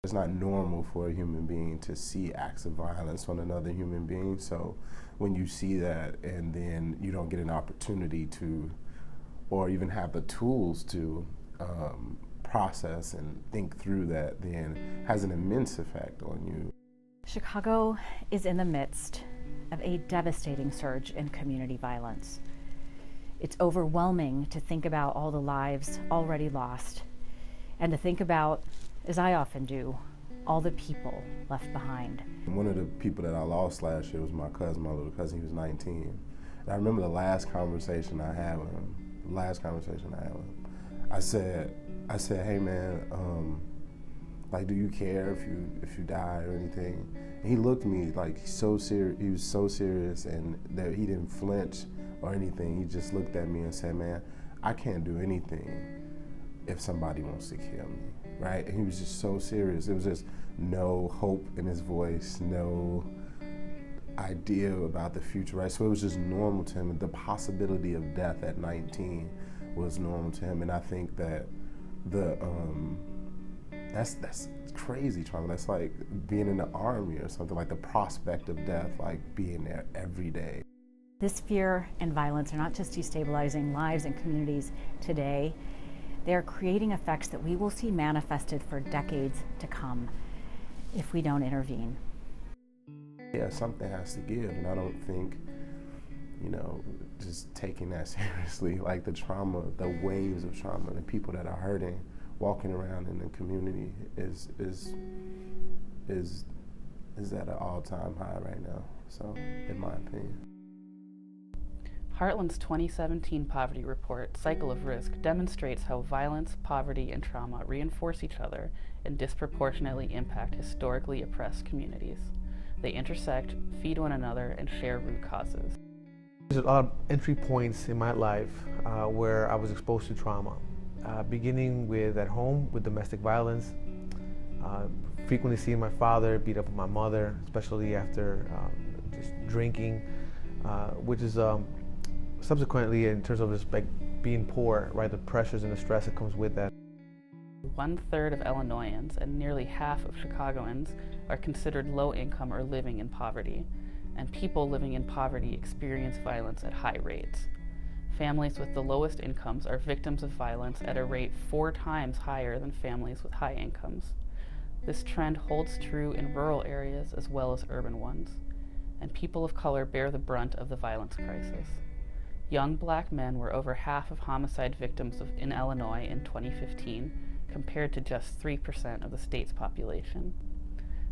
It's not normal for a human being to see acts of violence on another human being. So when you see that and then you don't get an opportunity to, or even have the tools to process and think through that, then has an immense effect on you. Chicago is in the midst of a devastating surge in community violence. It's overwhelming to think about all the lives already lost, and to think about, as I often do, all the people left behind. One of the people that I lost last year was my cousin, my little cousin. He was 19. And I remember the last conversation I had with him. I said, hey man, like, do you care if you die or anything? And he looked at me like so serious. He was so serious, and that he didn't flinch or anything. He just looked at me and said, man, I can't do anything if somebody wants to kill me, right? And he was just so serious. There was just no hope in his voice, no idea about the future, right? So it was just normal to him. The possibility of death at 19 was normal to him, and I think that that's crazy trauma. That's like being in the army or something, like the prospect of death, like being there every day. This fear and violence are not just destabilizing lives and communities today, they are creating effects that we will see manifested for decades to come if we don't intervene. Yeah, something has to give, and I don't think, just taking that seriously, like the trauma, the waves of trauma, the people that are hurting, walking around in the community is at an all-time high right now, so in my opinion. Heartland's 2017 poverty report, Cycle of Risk, demonstrates how violence, poverty, and trauma reinforce each other and disproportionately impact historically oppressed communities. They intersect, feed one another, and share root causes. There's a lot of entry points in my life where I was exposed to trauma, beginning with at home with domestic violence, frequently seeing my father beat up my mother, especially after just drinking, which is subsequently, in terms of just like being poor, right, the pressures and the stress that comes with that. 1/3 of Illinoisans and nearly half of Chicagoans are considered low income or living in poverty, and people living in poverty experience violence at high rates. Families with the lowest incomes are victims of violence at a rate 4 times higher than families with high incomes. This trend holds true in rural areas as well as urban ones, and people of color bear the brunt of the violence crisis. Young black men were over half of homicide victims in Illinois in 2015, compared to just 3% of the state's population.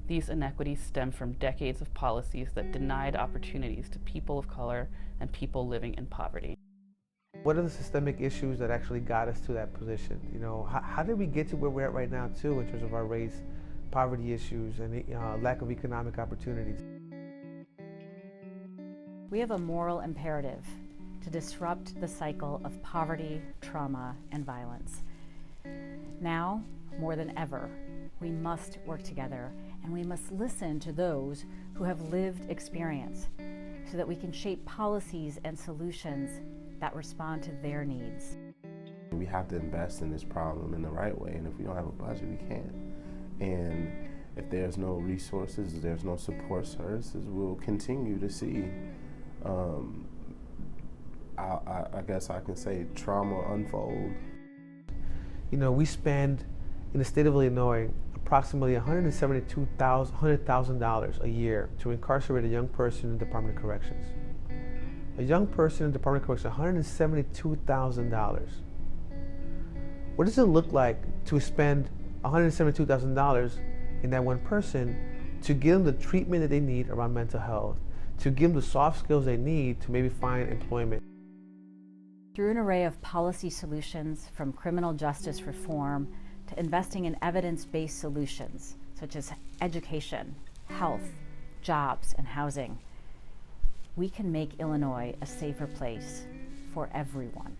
These inequities stem from decades of policies that denied opportunities to people of color and people living in poverty. What are the systemic issues that actually got us to that position? How did we get to where we're at right now, too, in terms of our race, poverty issues, and lack of economic opportunities? We have a moral imperative to disrupt the cycle of poverty, trauma, and violence. Now, more than ever, we must work together, and we must listen to those who have lived experience so that we can shape policies and solutions that respond to their needs. We have to invest in this problem in the right way, and if we don't have a budget, we can't. And if there's no resources, if there's no support services, we'll continue to see I guess I can say trauma unfold. We spend, in the state of Illinois, approximately $172,000 a year to incarcerate a young person in the Department of Corrections. A young person in the Department of Corrections, $172,000. What does it look like to spend $172,000 in that one person to give them the treatment that they need around mental health, to give them the soft skills they need to maybe find employment? Through an array of policy solutions, from criminal justice reform to investing in evidence-based solutions such as education, health, jobs, and housing, we can make Illinois a safer place for everyone.